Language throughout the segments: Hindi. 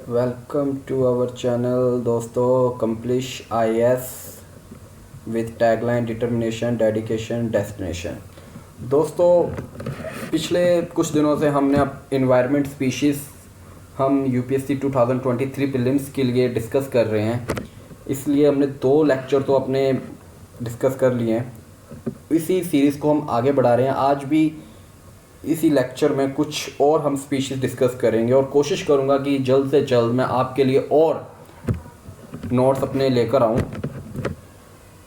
वेलकम टू आवर चैनल दोस्तों, कम्प्लिश IAS with tagline determination dedication destination. दोस्तों, पिछले कुछ दिनों से हमने अब इन्वायरमेंट स्पीशीज़ हम UPSC 2023 प्रीलिम्स के लिए डिस्कस कर रहे हैं। इसलिए हमने 2 लेक्चर तो अपने डिस्कस कर लिए हैं। इसी सीरीज़ को हम आगे बढ़ा रहे हैं। आज भी इसी लेक्चर में कुछ और हम स्पीशीज़ डिस्कस करेंगे और कोशिश करूंगा कि जल्द से जल्द मैं आपके लिए और नोट्स अपने लेकर आऊं।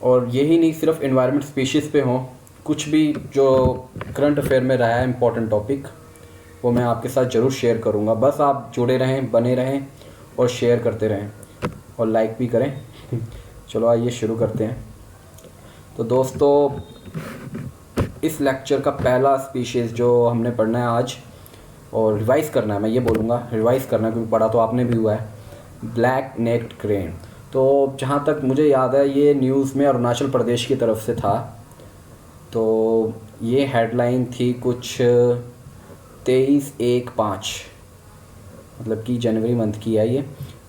और यही नहीं सिर्फ इन्वायरमेंट स्पीशीज़ पे हों, कुछ भी जो करंट अफेयर में रहा है इम्पोर्टेंट टॉपिक, वो मैं आपके साथ ज़रूर शेयर करूंगा। बस आप जुड़े रहें, बने रहें और शेयर करते रहें और लाइक भी करें। चलो आइए शुरू करते हैं। तो दोस्तों, इस लेक्चर का पहला स्पीशीज़ जो हमने पढ़ना है आज और रिवाइज़ करना है, मैं ये बोलूँगा रिवाइज़ करना है क्योंकि पढ़ा तो आपने भी हुआ है, ब्लैक नेक्ड क्रेन। तो जहाँ तक मुझे याद है ये न्यूज़ में अरुणाचल प्रदेश की तरफ से था। तो ये हेडलाइन थी कुछ 23/1/5, मतलब कि जनवरी मंथ की है ये।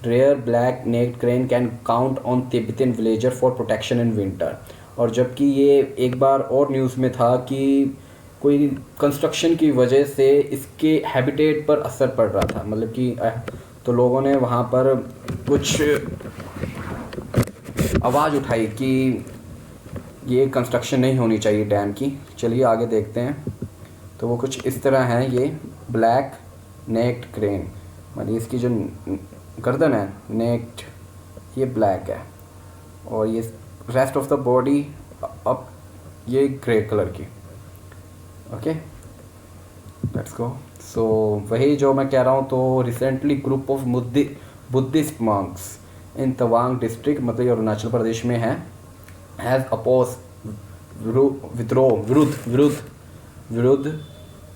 Rare black necked crane can count on Tibetan villager for protection in winter. और जबकि ये एक बार और न्यूज़ में था कि कोई कंस्ट्रक्शन की वजह से इसके हैबिटेट पर असर पड़ रहा था, मतलब कि तो लोगों ने वहाँ पर कुछ आवाज़ उठाई कि ये कंस्ट्रक्शन नहीं होनी चाहिए डैम की। चलिए आगे देखते हैं। तो वो कुछ इस तरह है, ये ब्लैक नेक्ड क्रेन, मतलब इसकी जो गर्दन है नेक्ड, ये ब्लैक है और ये रेस्ट ऑफ द बॉडी अब ये ग्रे कलर की। Okay, let's go. सो वही जो मैं कह रहा हूँ, तो recently group of Buddhist monks in Tawang district, मतलब ये अरुणाचल प्रदेश में है, हैज़ अपोज विरुद्ध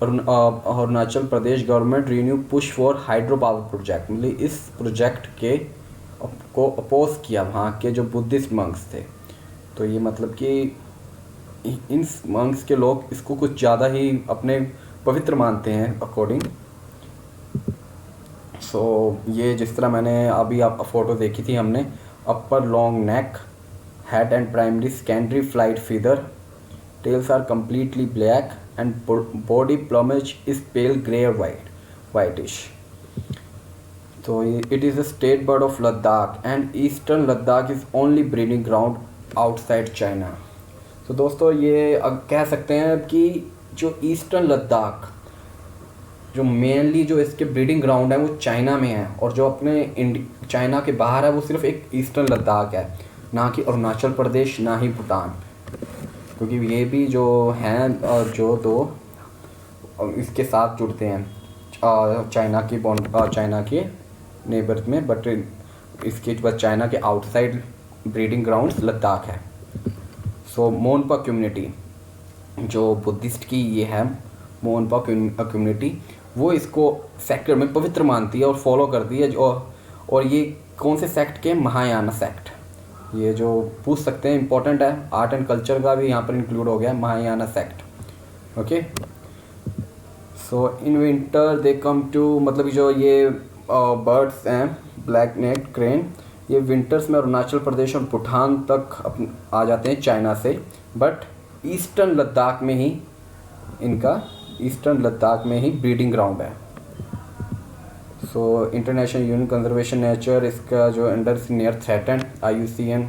Arunachal Pradesh government renew push for hydro power project. मतलब इस प्रोजेक्ट के को अपोज किया वहाँ के जो बुद्धिस्ट मंक्स थे। तो ये मतलब कि इन मंक्स के लोग इसको कुछ ज़्यादा ही अपने पवित्र मानते हैं अकॉर्डिंग। सो ये जिस तरह मैंने अभी आप फ़ोटो देखी थी हमने, upper long neck, head and primary secondary flight feather, tails are completely black and body plumage is pale grey or whitish. तो it is a state bird of Ladakh and eastern Ladakh is only breeding ground outside China. तो दोस्तों ये अब कह सकते हैं कि जो ईस्टर्न लद्दाख, जो मेनली जो इसके ब्रीडिंग ग्राउंड है वो चाइना में है, और जो अपने चाइना के बाहर है वो सिर्फ एक ईस्टर्न लद्दाख है, ना कि अरुणाचल प्रदेश ना ही भूटान। क्योंकि ये भी जो हैं जो दो इसके साथ जुड़ते हैं चाइना के नेबर में, बट इसके बस चाइना के आउटसाइड ब्रीडिंग ग्राउंड्स लद्दाख है। सो मोनपा कम्युनिटी जो बुद्धिस्ट की ये है, मोनपा कम्युनिटी, वो इसको सेक्टर में पवित्र मानती है और फॉलो करती है। और ये कौन से सेक्ट के? महायाना सेक्ट। ये जो पूछ सकते हैं, इंपॉर्टेंट है, आर्ट एंड कल्चर का भी यहाँ पर इंक्लूड हो गया, Mahayana sect. Okay, so in winter they come to, मतलब जो ये बर्ड्स हैं ब्लैक नेक्ड क्रेन, ये विंटर्स में अरुणाचल प्रदेश और भूटान तक आ जाते हैं चाइना से, बट ईस्टर्न लद्दाख में ही ब्रीडिंग ग्राउंड है। So international union conservation nature इसका जो अंडर नियर थ्रेटन IUCN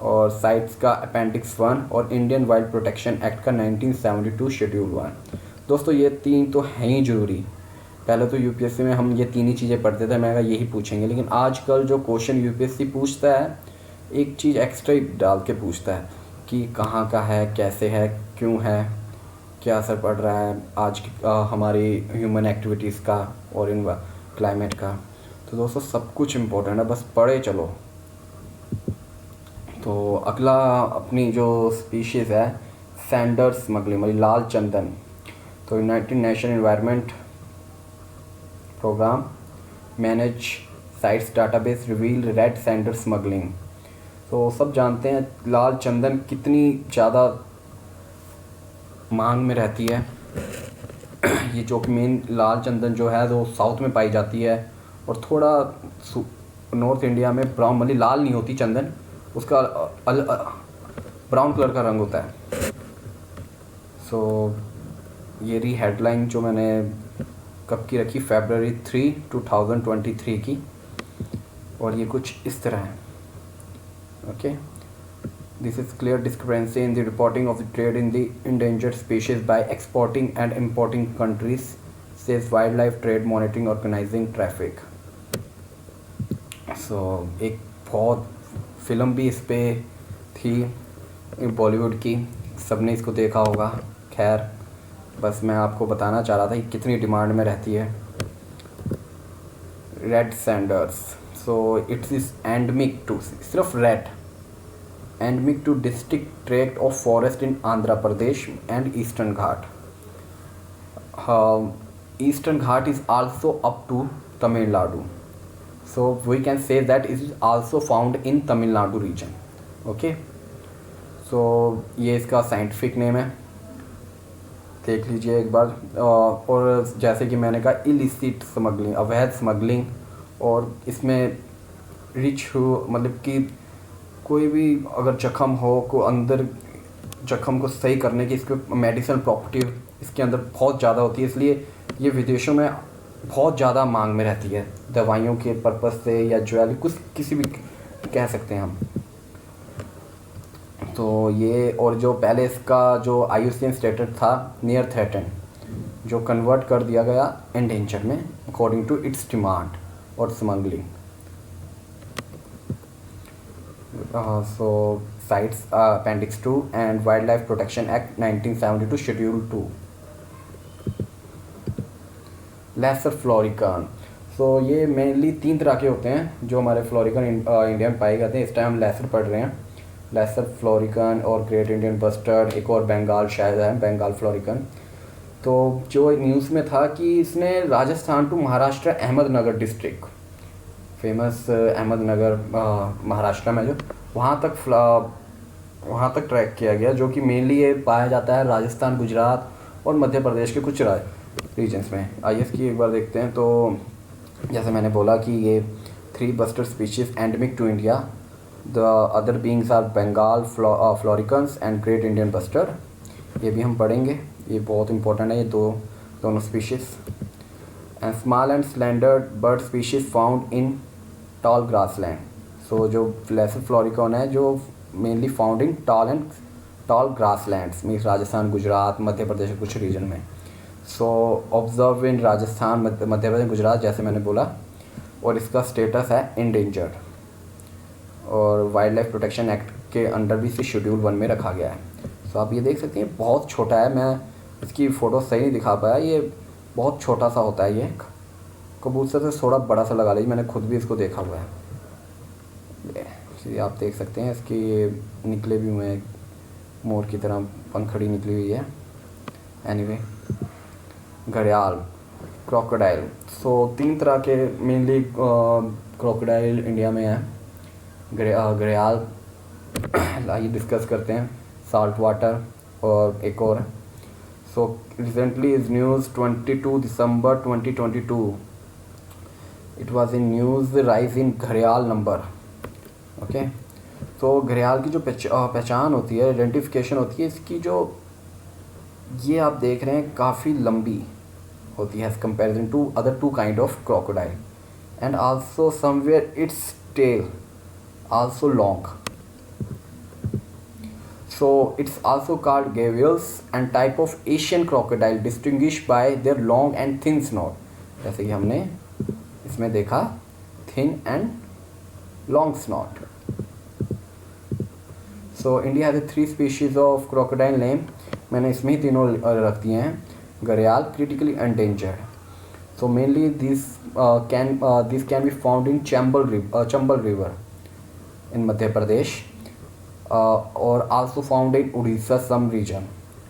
और साइट्स का अपेंडिक्स 1 और इंडियन वाइल्ड प्रोटेक्शन एक्ट का 1972 शेड्यूल 1। दोस्तों ये 3 तो हैं ही ज़रूरी। पहले तो UPSC में हम ये 3 ही चीज़ें पढ़ते थे, मैं यही पूछेंगे, लेकिन आजकल जो क्वेश्चन UPSC पूछता है, एक चीज़ एक्स्ट्रा डाल के पूछता है कि कहाँ का है, कैसे है, क्यों है, क्या असर पड़ रहा है आज की हमारी ह्यूमन एक्टिविटीज़ का और इन क्लाइमेट का। तो दोस्तों सब कुछ इम्पोर्टेंट है, बस पढ़े चलो। तो अगला अपनी जो स्पीशीज़ है सैंडर स्मगलिंग, मतलब लाल चंदन। तो United Nation Environment Programme manage sites database reveal red sander smuggling. तो सब जानते हैं लाल चंदन कितनी ज़्यादा मांग में रहती है। ये जो कि मेन लाल चंदन जो है वो साउथ में पाई जाती है, और थोड़ा नॉर्थ इंडिया में ब्राउन, मतलब लाल नहीं होती चंदन, उसका ब्राउन कलर का रंग होता है। सो ये रही हेडलाइन जो मैंने कब की रखी, February 3, 2023 की, और ये कुछ इस तरह है। Okay, this is clear discrepancy in the reporting of the trade in the endangered species by exporting and importing countries, says wildlife trade monitoring organizing traffic. So एक बहुत फिल्म भी इस पे थी बॉलीवुड की, सबने इसको देखा होगा। खैर, बस मैं आपको बताना चाह रहा था कि कितनी डिमांड में रहती है। Red sanders, so it's is endemic to, सिर्फ red, endemic to district tract of forest in Andhra Pradesh and Eastern Ghat. Eastern Ghat is also up to Tamil Nadu, so we can say that it is also found in Tamil Nadu region. Okay, so ये इसका साइंटिफिक नेम है, देख लीजिए एक बार। और जैसे कि मैंने कहा, इलिसिट स्मगलिंग, अवैध स्मगलिंग, और इसमें रिच हो, मतलब कि कोई भी अगर जख्म हो को अंदर जख्म को सही करने की इसके मेडिसिनल प्रॉपर्टी इसके अंदर बहुत ज़्यादा होती है, इसलिए ये विदेशों में बहुत ज़्यादा मांग में रहती है, दवाइयों के पर्पज़ से या ज्वेलरी, कुछ किसी भी कह सकते हैं हम। तो ये, और जो पहले इसका जो IUCN स्टेटस था नियर थ्रेटन, जो कन्वर्ट कर दिया गया एंडेंजर में अकॉर्डिंग टू इट्स डिमांड और smuggling. So cites Appendix 2 and Wildlife Protection Act 1972 Schedule 2. Lesser Florican, so ये मेनली 3 तरह के होते हैं जो हमारे फ्लोरिकन इंडिया में पाए जाते हैं। इस टाइम हम लेसर पढ़ रहे हैं, लेसर फ्लोरिकन और ग्रेट इंडियन बस्टर्ड, एक और बंगाल शायद है, बंगाल फ्लोरिकन। तो जो न्यूज़ में था कि इसने Rajasthan to Maharashtra Ahmednagar district, famous Ahmednagar Maharashtra में, जो वहाँ तक ट्रैक किया गया, जो कि मेनली ये पाया जाता है राजस्थान, गुजरात और मध्य प्रदेश के कुछ रीजन्स में। आइए इसकी एक बार देखते हैं। तो जैसे मैंने बोला कि ये 3 bustard species endemic to India, the other beings are Bengal floricans and great Indian bustard. ये भी हम पढ़ेंगे, ये बहुत इंपॉर्टेंट है ये दोनों species. And small and slender bird species found in tall grassland, so जो लेसर फ्लोरिकन है जो mainly found in tall grasslands, means Rajasthan, Gujarat, Madhya Pradesh के कुछ रीजन में। So observe in Rajasthan, Madhya Pradesh, Gujarat, जैसे मैंने बोला, और इसका स्टेटस है इंडेंजर्ड, और वाइल्ड लाइफ प्रोटेक्शन एक्ट के अंडर भी इसे शेड्यूल 1 में रखा गया है। सो आप ये देख सकते हैं, बहुत छोटा है, मैं इसकी फ़ोटो सही नहीं दिखा पाया, ये बहुत छोटा सा होता है। ये कबूतर से थोड़ा बड़ा सा लगा लीजिए, मैंने खुद भी इसको देखा हुआ है। ये आप देख सकते हैं, इसके ये निकले भी हुए हैं, मोर की तरह पंखड़ी निकली हुई है। एनीवे, घड़ियाल, क्रोकोडाइल, सो 3 तरह के मेनली क्रोकोडाइल इंडिया में है। घड़ियाल आइए डिस्कस करते हैं, साल्ट वाटर और एक और। So recently is news 22 December 2022 it was in news rise in घड़ियाल नंबर। ओके, तो घड़ियाल की जो पहचान होती है, आइडेंटिफिकेशन होती है इसकी, जो ये आप देख रहे हैं काफ़ी लंबी होती है as comparison to other 2 kind of crocodile, and also somewhere its tail also long, so it's also called gavials and type of Asian crocodile distinguished by their long and thin snout, जैसे कि हमने इसमें देखा thin and long snout. So India has 3 species of crocodile name, मैंने इसमें ही तीनों रख दिए हैं। घड़ियाल critically endangered, so mainly these can be found in Chambal River in Madhya Pradesh, और also found in Orissa some region.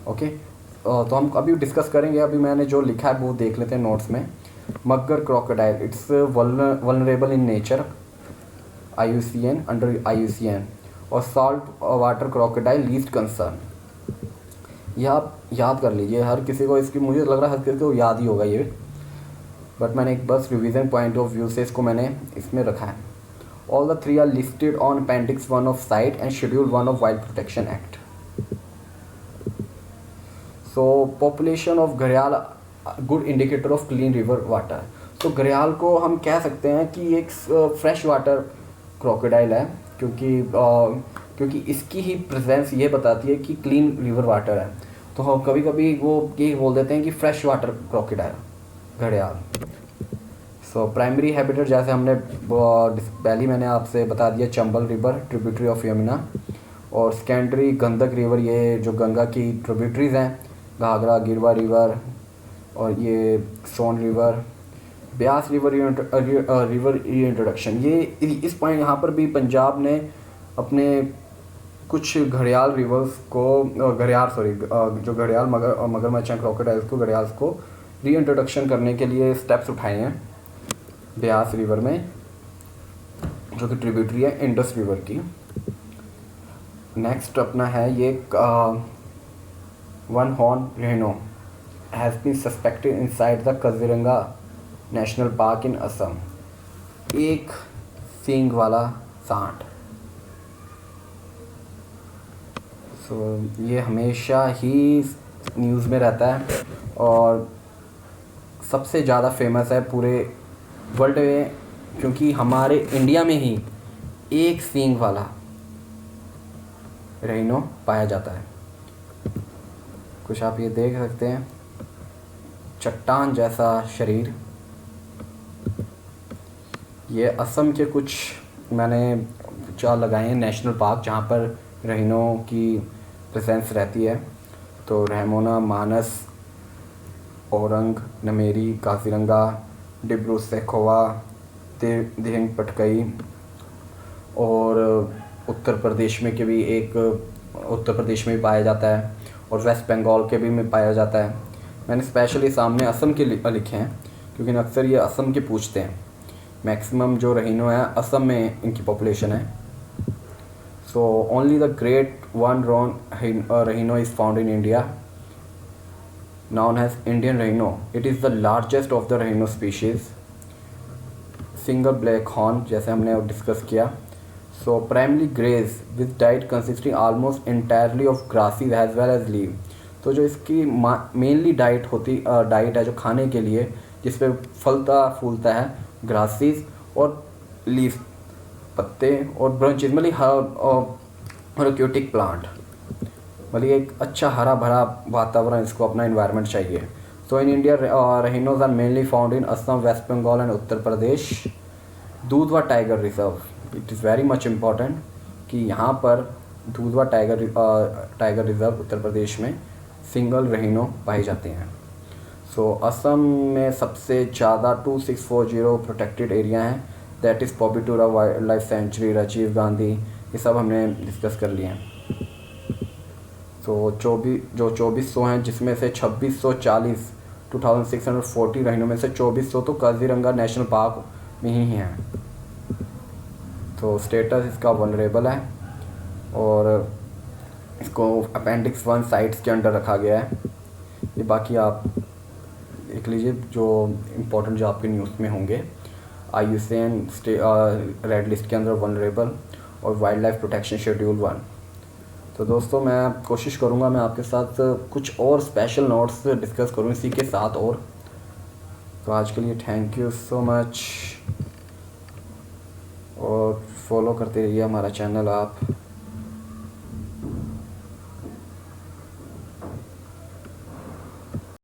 Okay, तो हम अभी डिस्कस करेंगे, अभी मैंने जो लिखा है वो देख लेते हैं नोट्स में। मगर crocodile, it's vulnerable in nature, under IUCN, और salt water crocodile least concern. ये आप याद कर लीजिए, हर किसी को इसकी, मुझे लग रहा है हर किसी को याद ही होगा ये, बट मैंने एक बस रिवीजन पॉइंट ऑफ व्यू से इसको मैंने इसमें रखा है। All the three are listed on appendix 1 of CITES and schedule 1 of wild protection act. So population of घड़ियाल good indicator of clean river water. तो घड़ियाल को हम कह सकते हैं कि एक फ्रेश वाटर क्रोकोडाइल है, क्योंकि इसकी ही प्रेजेंस ये बताती है कि क्लीन रिवर वाटर है। तो हम कभी कभी वो ये बोल देते हैं कि फ्रेश वाटर क्रोकोडाइल घड़ियाल। सो प्राइमरी हैबिटेट जैसे हमने पहले मैंने आपसे बता दिया, Chambal river tributary of Yamuna, और सेकेंडरी गंडक रिवर, ये जो गंगा की ट्रिब्यूटरीज हैं, घाघरा, गिरवा रिवर, और ये Son river, Beas river river introduction. ये इस पॉइंट यहाँ पर भी पंजाब ने अपने कुछ घड़ियाल रिवर्स को जो घड़ियाल मगरमच्छ हैं, क्रोकोडाइल्स को, घड़ियाल्स को री इंट्रोडक्शन करने के लिए स्टेप्स उठाए हैं ब्यास रिवर में, जो कि ट्रिब्यूटरी है इंडस रिवर की। नेक्स्ट अपना है ये one horn rhino has been suspected inside the Kaziranga National Park in Assam. एक सींग वाला सांड। ये हमेशा ही न्यूज़ में रहता है और सबसे ज़्यादा फेमस है पूरे वर्ल्ड में, क्योंकि हमारे इंडिया में ही एक सींग वाला रेनो पाया जाता है। कुछ आप ये देख सकते हैं, चट्टान जैसा शरीर। ये असम के कुछ मैंने चार लगाए हैं नेशनल पार्क जहाँ पर रेनो की प्रेजेंस रहती है। तो रेमोना, मानस, औरंग, नमेरी, काजीरंगा, डिब्रू सैखोवा, दिहिंग पटकई, और उत्तर प्रदेश में के भी एक उत्तर प्रदेश में भी पाया जाता है, और वेस्ट बंगाल के भी में पाया जाता है। मैंने स्पेशली सामने असम के लिखे हैं क्योंकि अक्सर ये असम के पूछते हैं। मैक्सिमम जो रहीनो है असम में इनकी पॉपुलेशन है। So only the great one rhino is found in India, known as Indian rhino. It is the largest of the rhino species. Single black horn जैसे हमने डिस्कस किया। So primarily graze with diet consisting almost entirely of grasses as well as leaf. तो जो इसकी मेनली डाइट है जो खाने के लिए, जिसपे फलता फूलता है ग्रासेस और लीफ, पत्ते और ब्रांचेज, मतलब एक्वेटिक प्लांट, मतलब एक अच्छा हरा भरा वातावरण इसको अपना इन्वायरमेंट चाहिए। So in India rhinos are mainly found in Assam, West Bengal and Uttar Pradesh. Dudhwa tiger reserve, it is very much important कि यहाँ पर दूधवा टाइगर रिजर्व उत्तर प्रदेश में सिंगल rhino पाए जाते हैं। सो असम में सबसे ज़्यादा 2640 प्रोटेक्टेड एरिया हैं, that is Pobitora wildlife sanctuary, Rajiv Gandhi, ये सब हमने डिस्कस कर लिए हैं। तो 2400 हैं, जिसमें से 2640 2640 rhino में से 2400 तो काजीरंगा नेशनल पार्क में ही हैं। तो स्टेटस इसका वनरेबल है और इसको अपेंडिक्स 1 साइट्स के अंडर रखा गया है। ये बाकी आप देख लीजिए जो इम्पोर्टेंट जो आपके न्यूज़ में होंगे। IUCN रेड लिस्ट के अंदर वनरेबल और वाइल्ड लाइफ प्रोटेक्शन शेड्यूल 1। तो दोस्तों मैं कोशिश करूँगा मैं आपके साथ कुछ और स्पेशल नोट्स डिस्कस करूँ इसी के साथ। और तो आज के लिए थैंक यू सो मच, और फॉलो करते रहिए हमारा चैनल आप।